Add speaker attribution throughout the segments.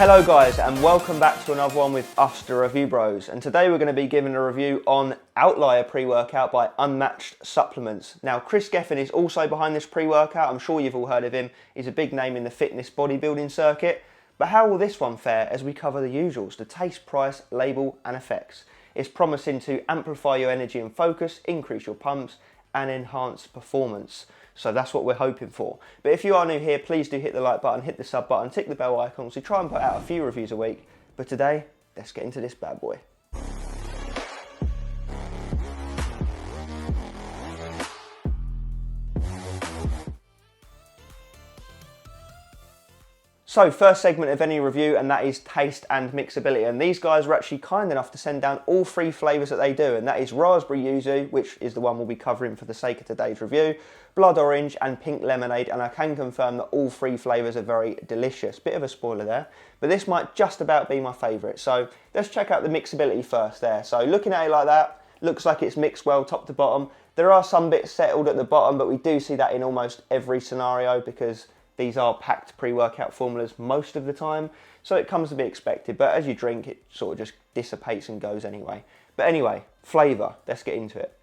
Speaker 1: Hello guys, and welcome back to another one with us, the Review Bros. And today we're going to be giving a review on OUTLIER pre-workout by Unmatched Supplements. Now, Chris Geffen is also behind this pre-workout. I'm sure you've all heard of him. He's a big name in the fitness bodybuilding circuit. But how will this one fare as we cover the usuals, the taste, price, label and effects? It's promising to amplify your energy and focus, increase your pumps and enhance performance. So that's what we're hoping for. But if you are new here, please do hit the like button, hit the sub button, tick the bell icon. So we try and put out a few reviews a week. But today, let's get into this bad boy. So first segment of any review, and that is taste and mixability. And these guys are actually kind enough to send down all three flavours that they do, and that is raspberry yuzu, which is the one we'll be covering for the sake of today's review, blood orange and pink lemonade, and I can confirm that all three flavours are very delicious. Bit of a spoiler there, but this might just about be my favourite. So let's check out the mixability first there. So looking at it like that, looks like it's mixed well top to bottom. There are some bits settled at the bottom, but we do see that in almost every scenario because these are packed pre-workout formulas most of the time, so it comes to be expected, but as you drink, it sort of just dissipates and goes anyway. But anyway, flavour, let's get into it.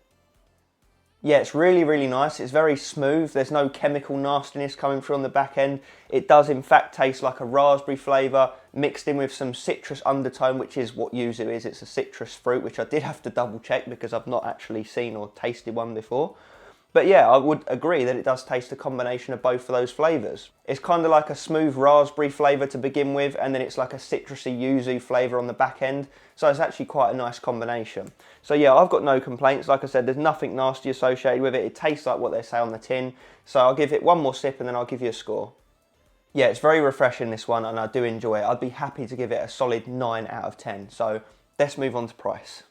Speaker 1: Yeah, it's really, really nice. It's very smooth. There's no chemical nastiness coming through on the back end. It does in fact taste like a raspberry flavour mixed in with some citrus undertone, which is what yuzu is. It's a citrus fruit, which I did have to double check because I've not actually seen or tasted one before. But yeah, I would agree that it does taste a combination of both of those flavours. It's kind of like a smooth raspberry flavour to begin with, and then it's like a citrusy yuzu flavour on the back end. So it's actually quite a nice combination. So yeah, I've got no complaints. Like I said, there's nothing nasty associated with it. It tastes like what they say on the tin. So I'll give it one more sip and then I'll give you a score. Yeah, it's very refreshing, this one, and I do enjoy it. I'd be happy to give it a solid 9 out of 10. So let's move on to price.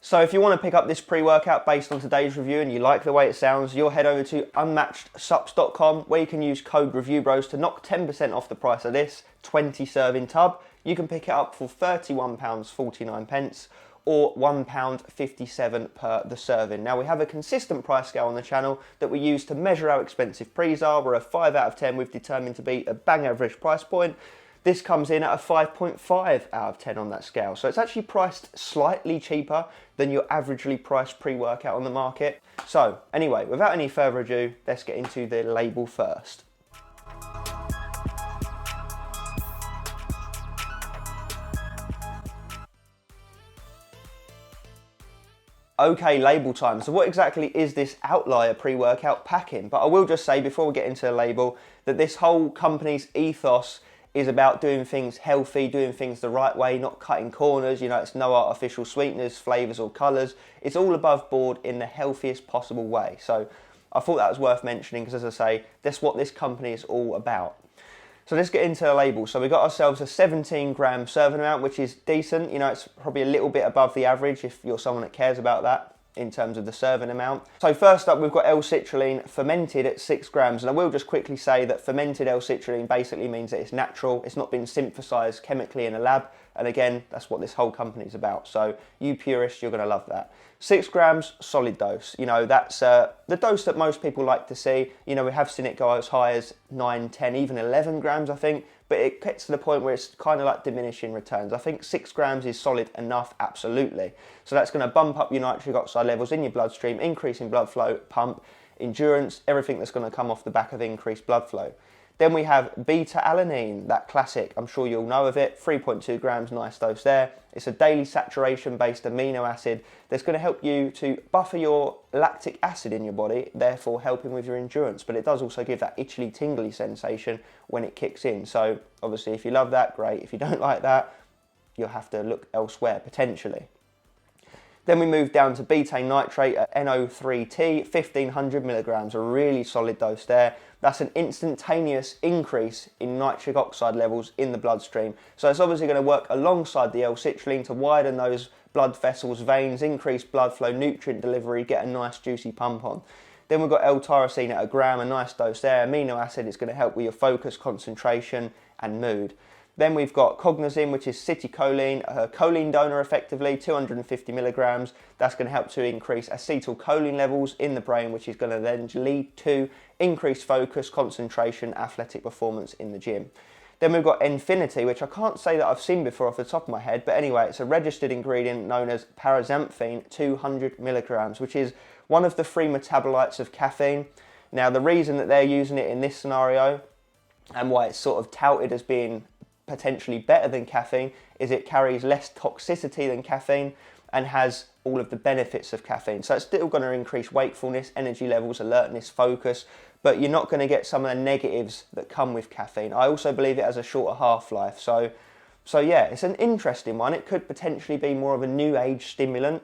Speaker 1: So if you want to pick up this pre-workout based on today's review and you like the way it sounds, you'll head over to unmatchedsupps.com where you can use code REVIEWBROS to knock 10% off the price of this 20 serving tub. You can pick it up for £31.49 or £1.57 per the serving. Now we have a consistent price scale on the channel that we use to measure how expensive pre's are. We're a 5 out of 10 we've determined to be a bang average price point. This comes in at a 5.5 out of 10 on that scale. So it's actually priced slightly cheaper than your averagely priced pre-workout on the market. So anyway, without any further ado, let's get into the label first. Okay, label time. So what exactly is this OUTLIER pre-workout packing? But I will just say before we get into the label that this whole company's ethos is about doing things healthy, doing things the right way, not cutting corners. You know, it's no artificial sweeteners, flavours or colours. It's all above board in the healthiest possible way. So I thought that was worth mentioning because, as I say, that's what this company is all about. So let's get into the label. So we got ourselves a 17-gram serving amount, which is decent. You know, it's probably a little bit above the average if you're someone that cares about that in terms of the serving amount. So first up, we've got L-citrulline fermented at 6 grams. And I will just quickly say that fermented L-citrulline basically means that it's natural. It's not been synthesized chemically in a lab. And again, that's what this whole company is about. So you purists, you're going to love that. 6 grams, solid dose. You know, that's the dose that most people like to see. You know, we have seen it go as high as 9, 10, even 11 grams, I think. But it gets to the point where it's kind of like diminishing returns. I think 6 grams is solid enough, absolutely. So that's going to bump up your nitric oxide levels in your bloodstream, increasing blood flow, pump, endurance, everything that's going to come off the back of increased blood flow. Then we have beta-alanine, that classic, I'm sure you'll know of it, 3.2 grams, nice dose there. It's a daily saturation-based amino acid that's going to help you to buffer your lactic acid in your body, therefore helping with your endurance. But it does also give that itchy, tingly sensation when it kicks in. So obviously if you love that, great. If you don't like that, you'll have to look elsewhere potentially. Then we move down to betaine nitrate at NO3T, 1500 milligrams, a really solid dose there. That's an instantaneous increase in nitric oxide levels in the bloodstream. So it's obviously going to work alongside the L-citrulline to widen those blood vessels, veins, increase blood flow, nutrient delivery, get a nice juicy pump on. Then we've got L-tyrosine at 1 gram, a nice dose there. Amino acid is going to help with your focus, concentration and mood. Then we've got cognizin, which is citicoline, a choline donor effectively, 250 milligrams. That's going to help to increase acetylcholine levels in the brain, which is going to then lead to increased focus, concentration, athletic performance in the gym. Then we've got Infinity, which I can't say that I've seen before off the top of my head, but anyway, it's a registered ingredient known as paraxanthine, 200 milligrams, which is one of the 3 metabolites of caffeine. Now, the reason that they're using it in this scenario and why it's sort of touted as being potentially better than caffeine is it carries less toxicity than caffeine and has all of the benefits of caffeine. So it's still going to increase wakefulness, energy levels, alertness, focus, but you're not going to get some of the negatives that come with caffeine. I also believe it has a shorter half-life. So yeah, it's an interesting one. It could potentially be more of a new age stimulant.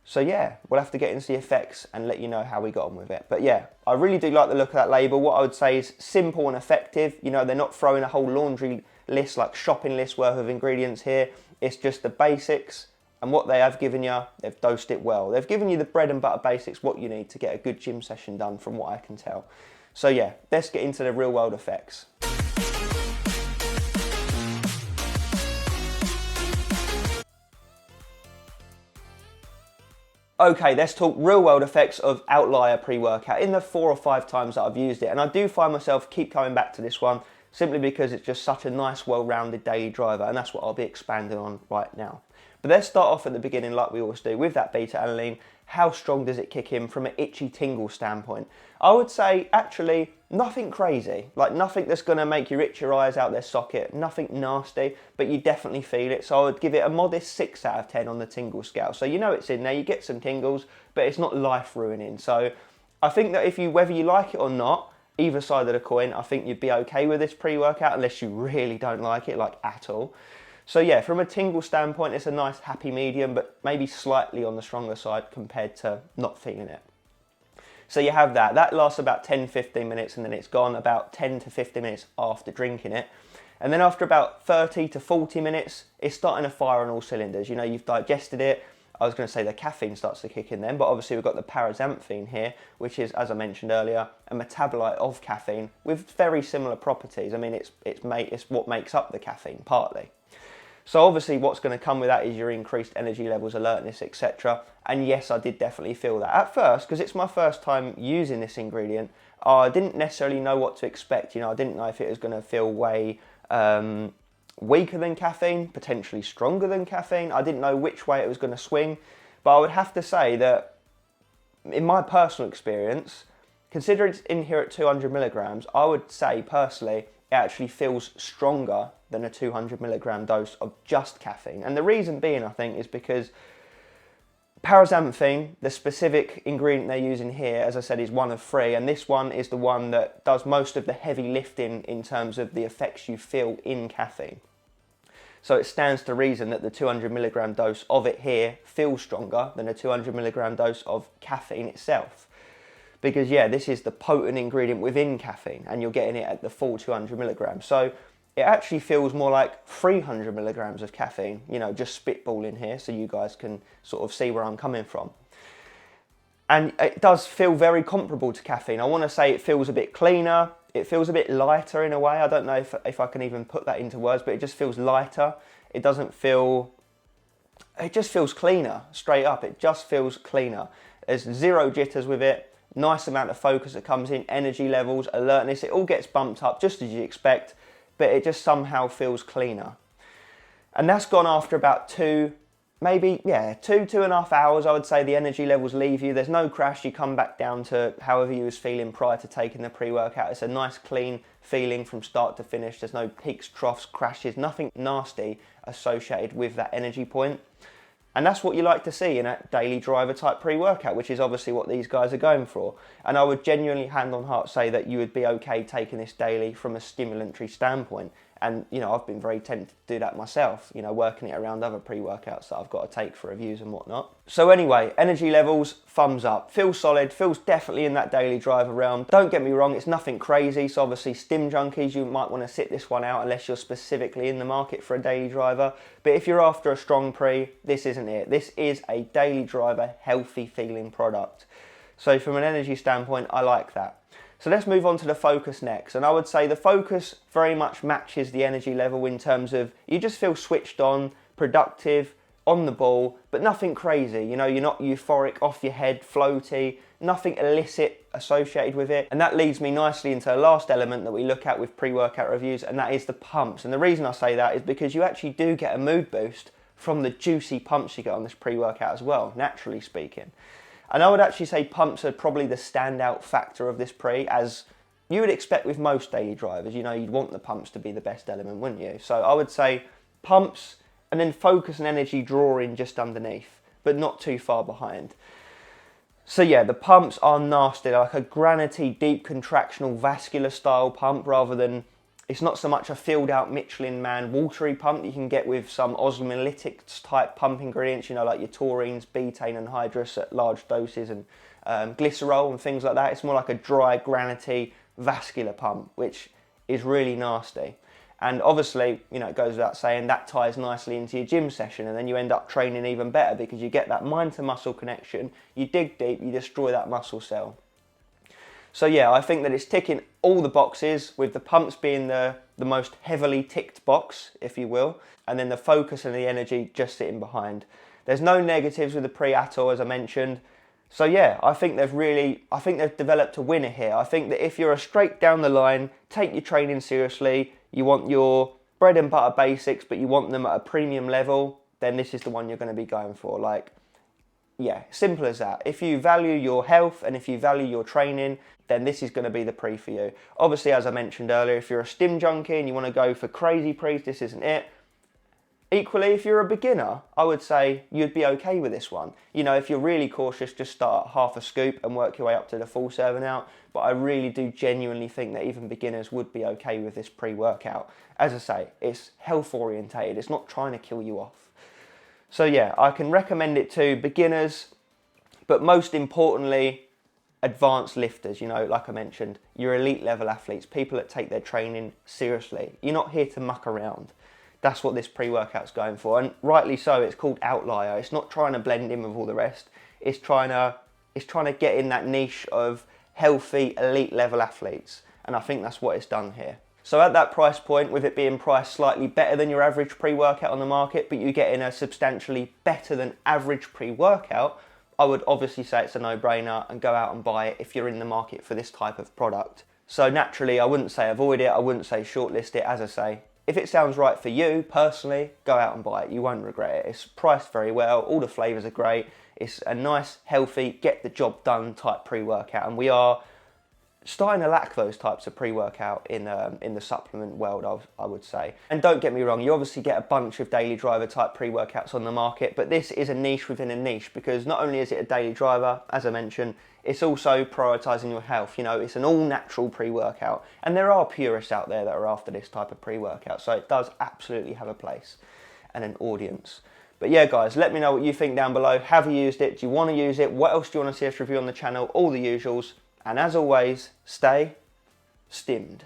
Speaker 1: So yeah, we'll have to get into the effects and let you know how we got on with it. But yeah, I really do like the look of that label. What I would say is simple and effective. You know, they're not throwing a whole laundry list, like shopping list worth of ingredients here. It's just the basics, and what they have given you, they've dosed it well. They've given you the bread and butter basics, what you need to get a good gym session done from what I can tell. So yeah, let's get into the real world effects. Okay, let's talk real world effects of Outlier pre-workout in the 4 or 5 times that I've used it. And I do find myself keep coming back to this one simply because it's just such a nice, well-rounded daily driver, and that's what I'll be expanding on right now. But let's start off at the beginning like we always do with that beta-alanine. How strong does it kick in from an itchy tingle standpoint? I would say actually nothing crazy, like nothing that's going to make you itch your eyes out their socket, nothing nasty, but you definitely feel it. So I would give it a modest 6 out of 10 on the tingle scale. So you know it's in there, you get some tingles, but it's not life ruining. So I think that whether you like it or not, either side of the coin, I think you'd be okay with this pre-workout unless you really don't like it, like at all. So yeah, from a tingle standpoint, it's a nice happy medium, but maybe slightly on the stronger side compared to not feeling it. So you have that. That lasts about 10-15 minutes and then it's gone about 10 to 15 minutes after drinking it. And then after about 30 to 40 minutes, it's starting to fire on all cylinders. You know, you've digested it. I was going to say the caffeine starts to kick in then, but obviously we've got the paraxanthine here, which is, as I mentioned earlier, a metabolite of caffeine with very similar properties. I mean, it's what makes up the caffeine, partly. So obviously what's going to come with that is your increased energy levels, alertness, etc. And yes, I did definitely feel that. At first, because it's my first time using this ingredient, I didn't necessarily know what to expect. You know, I didn't know if it was going to feel way weaker than caffeine, potentially stronger than caffeine. I didn't know which way it was going to swing. But I would have to say that in my personal experience, consider it's in here at 200 milligrams, I would say personally, it actually feels stronger than a 200 milligram dose of just caffeine. And the reason being, I think, is because paraxanthine, the specific ingredient they're using here, as I said, is one of 3, and this one is the one that does most of the heavy lifting in terms of the effects you feel in caffeine. So it stands to reason that the 200 milligram dose of it here feels stronger than a 200 milligram dose of caffeine itself. Because yeah, this is the potent ingredient within caffeine and you're getting it at the full 200 milligrams. So it actually feels more like 300 milligrams of caffeine, you know, just spitballing here so you guys can sort of see where I'm coming from. And it does feel very comparable to caffeine. I want to say it feels a bit cleaner. It feels a bit lighter in a way. I don't know if I can even put that into words, but it just feels lighter. It doesn't feel, it just feels cleaner, straight up. It just feels cleaner. There's zero jitters with it. Nice amount of focus that comes in, energy levels, alertness, it all gets bumped up just as you expect, but it just somehow feels cleaner. And that's gone after about 2, maybe, yeah, 2.5 hours, I would say the energy levels leave you. There's no crash, you come back down to however you was feeling prior to taking the pre-workout. It's a nice clean feeling from start to finish. There's no peaks, troughs, crashes, nothing nasty associated with that energy point. And that's what you like to see in a daily driver type pre-workout, which is obviously what these guys are going for. And I would genuinely hand on heart say that you would be okay taking this daily from a stimulatory standpoint. And, you know, I've been very tempted to do that myself, you know, working it around other pre-workouts that I've got to take for reviews and whatnot. So anyway, energy levels, thumbs up. Feels solid, feels definitely in that daily driver realm. Don't get me wrong, it's nothing crazy. So obviously stim junkies, you might want to sit this one out unless you're specifically in the market for a daily driver. But if you're after a strong pre, this isn't it. This is a daily driver, healthy feeling product. So from an energy standpoint, I like that. So let's move on to the Focus next. And I would say the Focus very much matches the energy level in terms of you just feel switched on, productive, on the ball, but nothing crazy. You know, you're not euphoric, off your head, floaty, nothing illicit associated with it. And that leads me nicely into the last element that we look at with pre-workout reviews, and that is the pumps. And the reason I say that is because you actually do get a mood boost from the juicy pumps you get on this pre-workout as well, naturally speaking. And I would actually say pumps are probably the standout factor of this pre, as you would expect with most daily drivers. You know, you'd want the pumps to be the best element, wouldn't you? So I would say pumps, and then Focus and energy drawing just underneath, but not too far behind. So yeah, the pumps are nasty, like a granity, deep contractional, vascular style pump, rather than, it's not so much a filled out Michelin Man watery pump that you can get with some osmolytics type pump ingredients, you know, like your taurines, betaine and hydrous at large doses, and glycerol and things like that. It's more like a dry, granity, vascular pump, which is really nasty. And obviously, you know, it goes without saying, that ties nicely into your gym session, and then you end up training even better because you get that mind to muscle connection, you dig deep, you destroy that muscle cell. So yeah, I think that it's ticking all the boxes, with the pumps being the most heavily ticked box, if you will, and then the Focus and the energy just sitting behind. There's no negatives with the pre at all, as I mentioned. So yeah, I think they've developed a winner here. I think that if you're a straight down the line, take your training seriously, you want your bread and butter basics, but you want them at a premium level, then this is the one you're going to be going for. Like, yeah, simple as that. If you value your health and if you value your training, then this is going to be the pre for you. Obviously, as I mentioned earlier, if you're a stim junkie and you want to go for crazy pre's, this isn't it. Equally, if you're a beginner, I would say you'd be okay with this one. You know, if you're really cautious, just start at half a scoop and work your way up to the full serving out. But I really do genuinely think that even beginners would be okay with this pre-workout. As I say, it's health orientated. It's not trying to kill you off. So yeah, I can recommend it to beginners, but most importantly, advanced lifters. You know, like I mentioned, your elite level athletes, people that take their training seriously. You're not here to muck around. That's what this pre-workout's going for, and rightly so. It's called Outlier. It's not trying to blend in with all the rest. It's trying to get in that niche of healthy elite level athletes, and I think that's what it's done here. So at that price point, with it being priced slightly better than your average pre-workout on the market, but you get in a substantially better than average pre-workout, I would obviously say it's a no-brainer and go out and buy it if you're in the market for this type of product. So naturally, I wouldn't say avoid it. I wouldn't say shortlist it. As I say, if it sounds right for you personally, go out and buy it. You won't regret it. It's priced very well. All the flavours are great. It's a nice, healthy, get the job done type pre-workout. And we are starting to lack those types of pre-workout in the supplement world, I would say. And don't get me wrong, you obviously get a bunch of daily driver type pre-workouts on the market, but this is a niche within a niche, because not only is it a daily driver, as I mentioned, it's also prioritising your health. You know, it's an all-natural pre-workout, and there are purists out there that are after this type of pre-workout, so it does absolutely have a place and an audience. But yeah, guys, let me know what you think down below. Have you used it? Do you want to use it? What else do you want to see us review on the channel? All the usuals. And as always, stay stimmed.